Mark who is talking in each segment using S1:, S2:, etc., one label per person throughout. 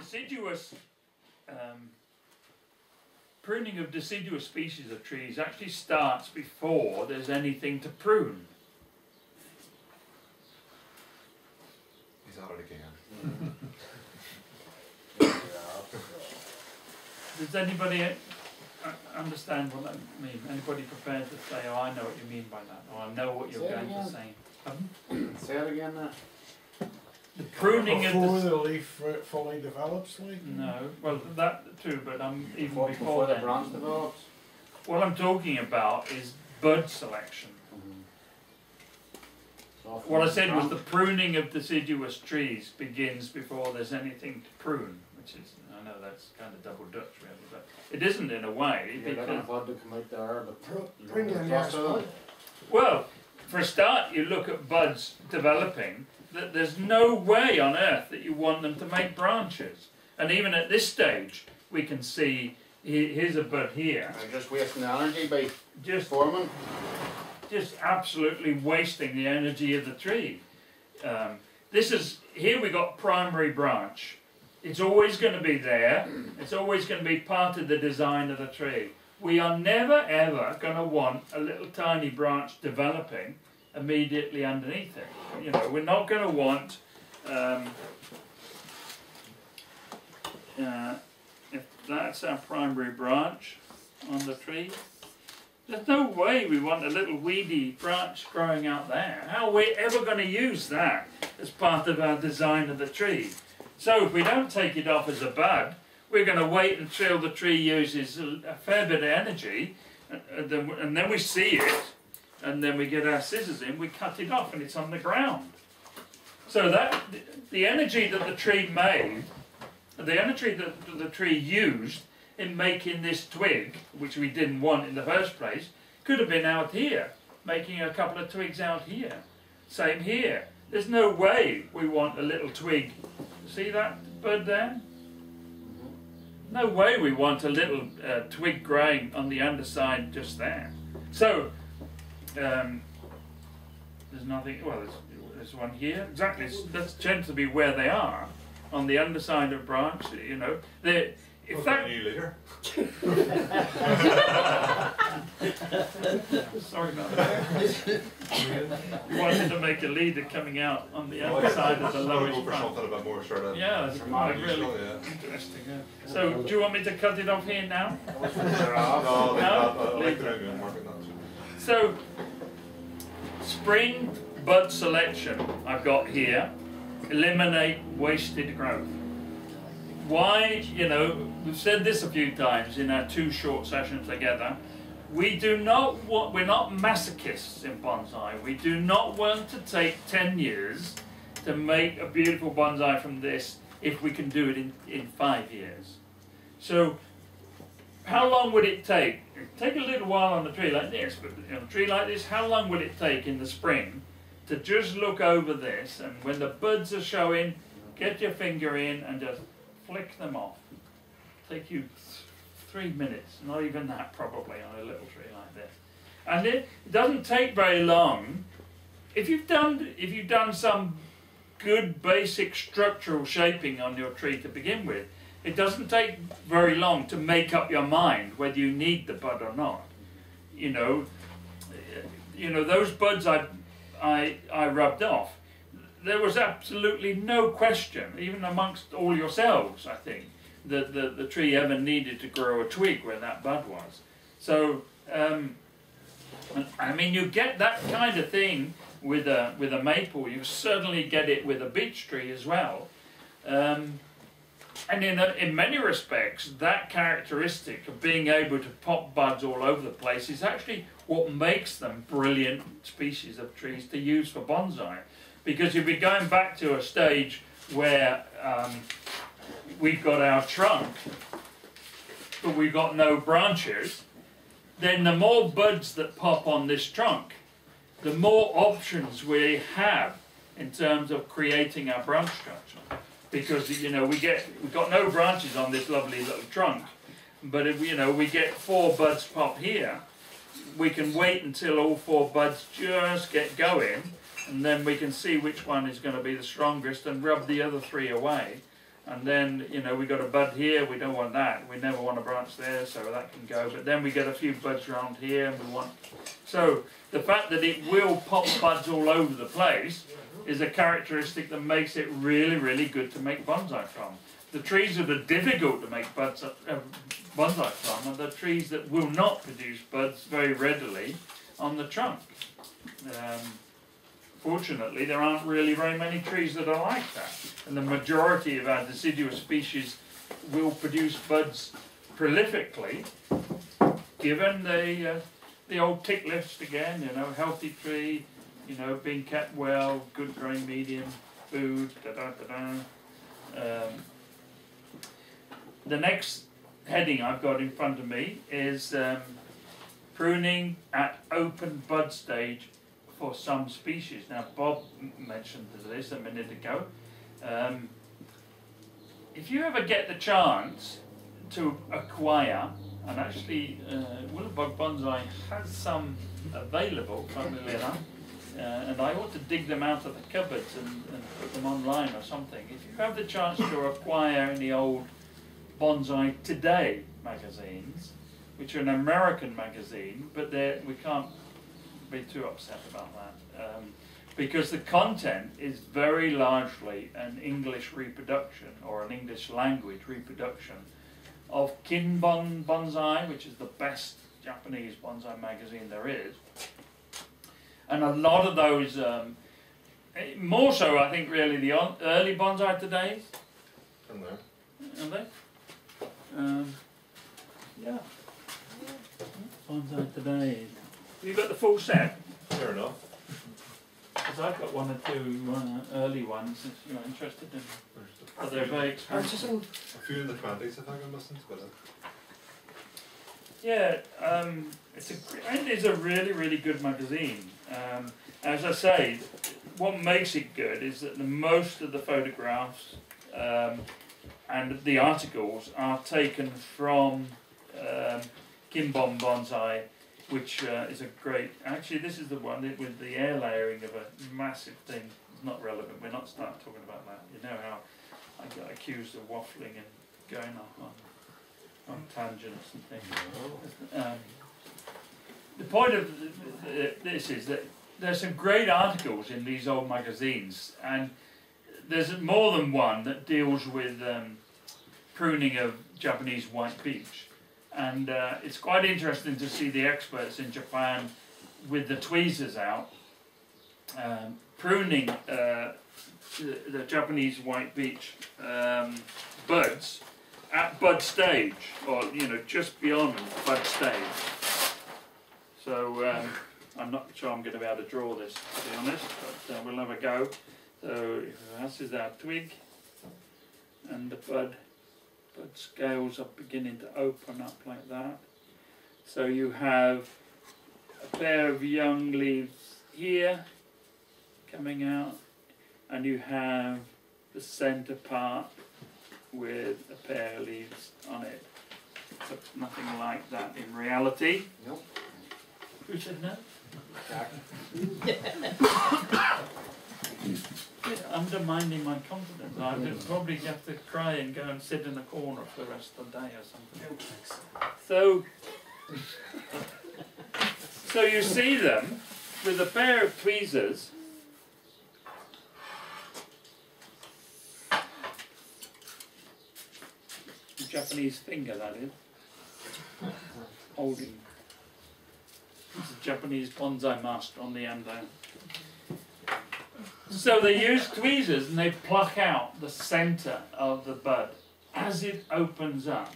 S1: deciduous pruning of deciduous species of trees actually starts before there's anything to prune.
S2: He's at it again.
S1: Does anybody understand what that means? Anybody prepared to say, oh, I know what you mean by that, or I know what you're going to say?
S3: Say it again now.
S1: The pruning
S4: before
S1: of
S4: the leaf fully develops, like?
S1: No, well that too, but I'm even
S3: Before the
S1: then.
S3: branch develops.
S1: What I'm talking about is bud selection. What I said was the pruning of deciduous trees begins before there's anything to prune, which is, I know that's kind of double Dutch really, but it isn't in a way.
S3: You're not allowed to come out there, but
S4: Bring them here.
S1: Well, for a start, you look at buds developing, that there's no way on earth that you want them to make branches. And even at this stage, we can see, here's a bud here.
S3: I'm just wasting energy by
S1: Just
S3: forming.
S1: Just absolutely wasting the energy of the tree. This is, here we got primary branch. It's always going to be there. It's always going to be part of the design of the tree. We are never ever going to want a little tiny branch developing immediately underneath it. You know, we're not going to want if that's our primary branch on the tree. There's no way we want a little weedy branch growing out there. How are we ever going to use that as part of our design of the tree? So if we don't take it off as a bud, we're going to wait until the tree uses a fair bit of energy, and then we see it, and then we get our scissors in, we cut it off, and it's on the ground. So that the energy that the tree made, the energy that the tree used in making this twig, which we didn't want in the first place, could have been out here, making a couple of twigs out here. Same here. There's no way we want a little twig. See that bud there? No way we want a little twig growing on the underside just there. So, there's nothing, well, there's one here. Exactly, that tends to be where they are, on the underside of branch, you know. If that...
S2: you later.
S1: Sorry about that. We wanted to make a leader coming out on the underside of the lowest branch. Yeah, that's really interesting. Yeah. So, do you want me to cut it off here now? No? So, spring bud selection I've got here. Eliminate wasted growth. Why, you know, we've said this a few times in our 2 short sessions together. We do not want, we're not masochists in bonsai. We do not want to take 10 years to make a beautiful bonsai from this if we can do it in 5 years. So, how long would it take? It'd take a little while on a tree like this, but on a tree like this, how long would it take in the spring to just look over this, and when the buds are showing, get your finger in and just flick them off. Take you 3 minutes, not even that probably on a little tree like this. And it doesn't take very long. If you've done some good basic structural shaping on your tree to begin with, it doesn't take very long to make up your mind whether you need the bud or not. You know those buds I rubbed off. There was absolutely no question, even amongst all yourselves, I think, that the tree ever needed to grow a twig where that bud was. So, I mean, you get that kind of thing with a maple. You certainly get it with a beech tree as well. And in many respects, that characteristic of being able to pop buds all over the place is actually what makes them brilliant species of trees to use for bonsai. Because if we're going back to a stage where we've got our trunk, but we've got no branches, then the more buds that pop on this trunk, the more options we have in terms of creating our branch structure. Because, you know, we've got no branches on this lovely little trunk, but if, you know, we get 4 buds pop here, we can wait until all 4 buds just get going, and then we can see which one is going to be the strongest and rub the other 3 away. And then, you know, we got a bud here, we don't want that. We never want a branch there, so that can go. But then we get a few buds around here, and we want... So, the fact that it will pop buds all over the place is a characteristic that makes it really, really good to make bonsai from. The trees that are difficult to make bonsai from are the trees that will not produce buds very readily on the trunk. Fortunately, there aren't really very many trees that are like that, and the majority of our deciduous species will produce buds prolifically, given the old tick list again. You know, healthy tree, you know, being kept well, good growing medium, food. The next heading I've got in front of me is pruning at open bud stage for some species. Now, Bob mentioned this a minute ago. If you ever get the chance to acquire, and actually Willowbog Bonsai has some available, funnily enough, and I ought to dig them out of the cupboards and put them online or something. If you have the chance to acquire any old Bonsai Today magazines, which are an American magazine, but we can't be too upset about that, because the content is very largely an English reproduction or an English language reproduction of Kinbon Bonsai, which is the best Japanese bonsai magazine there is. And a lot of those, more so I think really the early Bonsai Todays.
S2: From there.
S1: Are they? Yeah. Bonsai Today. You got the full set?
S2: Fair enough.
S1: Because I've got one or two early ones if you're interested in. But they're very expensive.
S2: A few in the 20s, I think I'm listening to it.
S1: Yeah, it is a really, really good magazine. As I say, what makes it good is that most of the photographs and the articles are taken from Kinbon Bonsai, which is a great... Actually, this is the one with the air layering of a massive thing. It's not relevant. We're not starting talking about that. You know how I got accused of waffling and going off on tangents and things. The point of this is that there's some great articles in these old magazines, and there's more than one that deals with pruning of Japanese white beech. And it's quite interesting to see the experts in Japan with the tweezers out, pruning the Japanese white beech buds at bud stage, or just beyond bud stage. So I'm not sure I'm going to be able to draw this, to be honest, but we'll have a go. So this is our twig, and the bud scales are beginning to open up like that. So you have a pair of young leaves here coming out, and you have the centre part with a pair of leaves on it. So nothing like that in reality.
S3: Nope.
S1: Who said no? Undermining my confidence. I would probably have to cry and go and sit in a corner for the rest of the day or something. So you see them with a pair of tweezers. Japanese finger, that is. Holding. It's a Japanese bonsai master on the end there. So they use tweezers and they pluck out the centre of the bud as it opens up.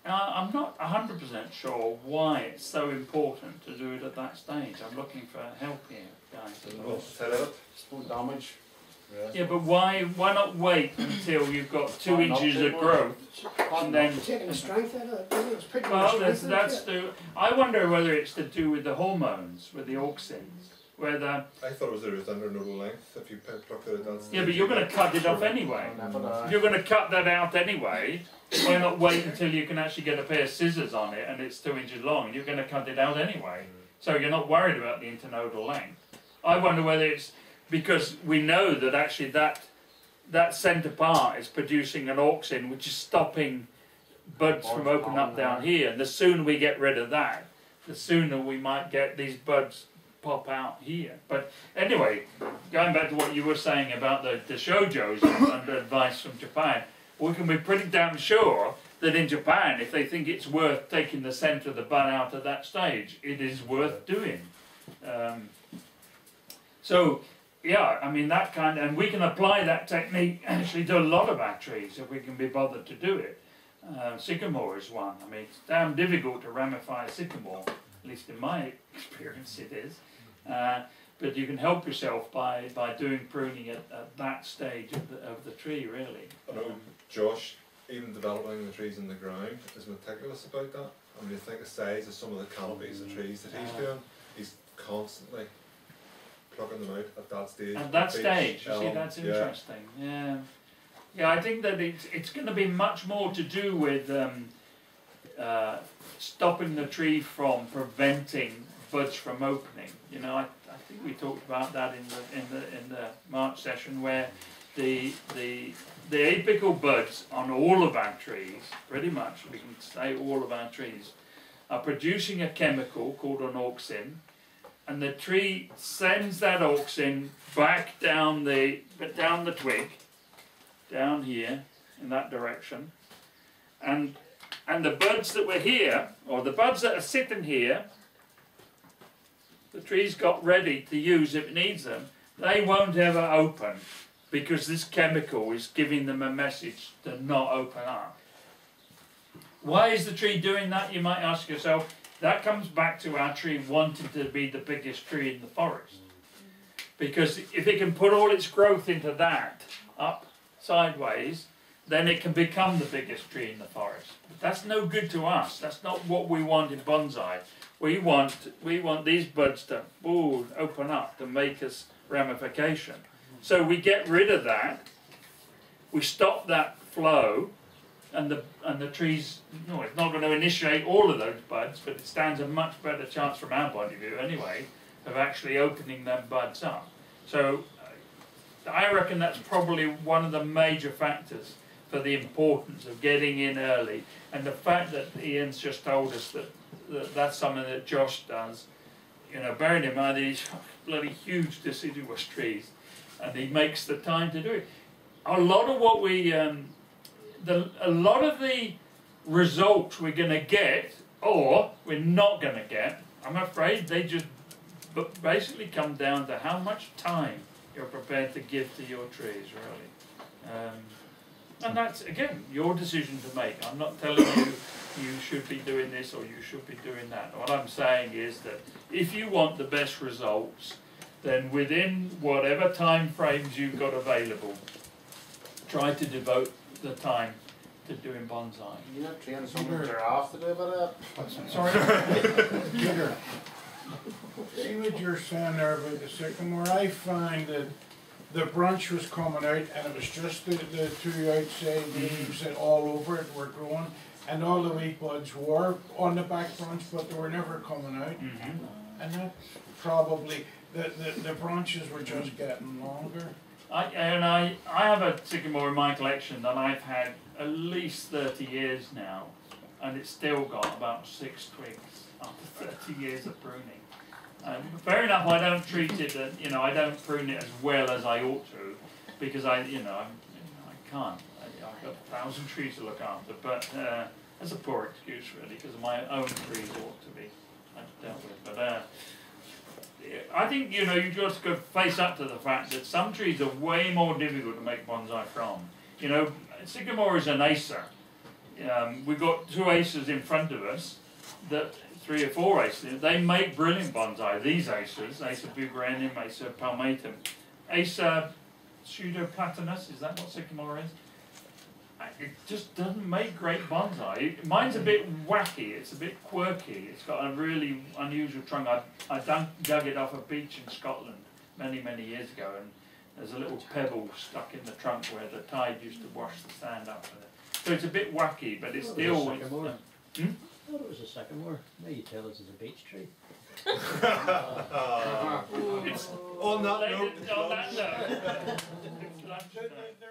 S1: Now, I'm not 100% sure why it's so important to do it at that stage. I'm looking for help here, guys.
S2: Set up.
S3: Spoon damage.
S1: Yeah, but why not wait until you've got 2 inches of growth and then...
S4: Taking the strength out of it, it's pretty
S1: Well,
S4: much
S1: that's I wonder whether it's to do with the hormones, with the auxins, whether...
S2: I thought it was there was under nodal length if you plucked it down.
S1: Yeah, but you're going to cut it off anyway. You're going to cut that out anyway. Why not wait until you can actually get a pair of scissors on it and it's 2 inches long? You're going to cut it out anyway. So you're not worried about the internodal length. I wonder whether it's because we know that actually that centre part is producing an auxin which is stopping buds from opening up down here, and the sooner we get rid of that, the sooner we might get these buds pop out here. But anyway, going back to what you were saying about the shojos and the advice from Japan, we can be pretty damn sure that in Japan, if they think it's worth taking the centre of the bud out at that stage, it is worth doing. So yeah, I mean that kind of, and we can apply that technique actually to a lot of our trees if we can be bothered to do it. Sycamore is one. I mean, it's damn difficult to ramify a sycamore, at least in my experience it is. But you can help yourself by doing pruning at that stage of the tree, really.
S2: I know Josh, even developing the trees in the ground, is meticulous about that. I mean, you think the size of some of the canopies of trees that he's doing, he's constantly plucking them out at that stage.
S1: At that stage, you see, that's interesting. Yeah. Yeah, I think that it's going to be much more to do with stopping the tree from preventing buds from opening. You know, I think we talked about that in the March session, where the apical buds on all of our trees, pretty much we can say all of our trees, are producing a chemical called an auxin, and the tree sends that auxin back down the twig, down here in that direction, and the buds that were here, or the buds that are sitting here, the tree's got ready to use if it needs them, they won't ever open because this chemical is giving them a message to not open up. Why is the tree doing that, you might ask yourself? That comes back to our tree wanting to be the biggest tree in the forest. Because if it can put all its growth into that, up sideways, then it can become the biggest tree in the forest. But that's no good to us. That's not what we want in bonsai. We want these buds to open up to make us ramification. So we get rid of that. We stop that flow, and the trees. No, it's not going to initiate all of those buds, but it stands a much better chance from our point of view, anyway, of actually opening them buds up. So I reckon that's probably one of the major factors for the importance of getting in early, and the fact that Ian's just told us that that's something that Josh does. You know, bearing in mind these bloody huge deciduous trees, and he makes the time to do it. A lot of what we, a lot of the results we're going to get, or we're not going to get, I'm afraid they just basically come down to how much time you're prepared to give to your trees, really. And that's, again, your decision to make. I'm not telling you you should be doing this or you should be doing that. What I'm saying is that if you want the best results, then within whatever time frames you've got available, try to devote the time to doing bonsai.
S3: You're not training someone with their off to do about that?
S4: Sorry. Peter, see what you're saying there about the sycamore? I find that the branch was coming out and it was just the two outside leaves that all over it were growing, and all the wee buds were on the back branch, but they were never coming out. And that's probably, the branches were just getting longer.
S1: I have a sycamore in my collection that I've had at least 30 years now, and it's still got about 6 twigs after 30 years of pruning. Fair enough, I don't treat it, you know, I don't prune it as well as I ought to, because I can't. I've got 1,000 trees to look after, but that's a poor excuse really, because my own trees ought to be dealt with. But I think, you know, you just got to face up to the fact that some trees are way more difficult to make bonsai from. You know, sycamore is an acer. We've got 2 acers in front of us, that 3 or 4 acers. They make brilliant bonsai. These acers, Acer buberennium, Acer palmatum, Acer pseudoplatanus, is that what sycamore is? It just doesn't make great bonsai. Mine's a bit wacky, it's a bit quirky, it's got a really unusual trunk. I dug it off a beach in Scotland many, many years ago, and there's a little pebble stuck in the trunk where the tide used to wash the sand up with it. So it's a bit wacky, but it's still...
S5: thought it was a sycamore. Now you tell us it's a beech tree.
S2: On that note,
S1: On that note, it's lunchtime.
S4: The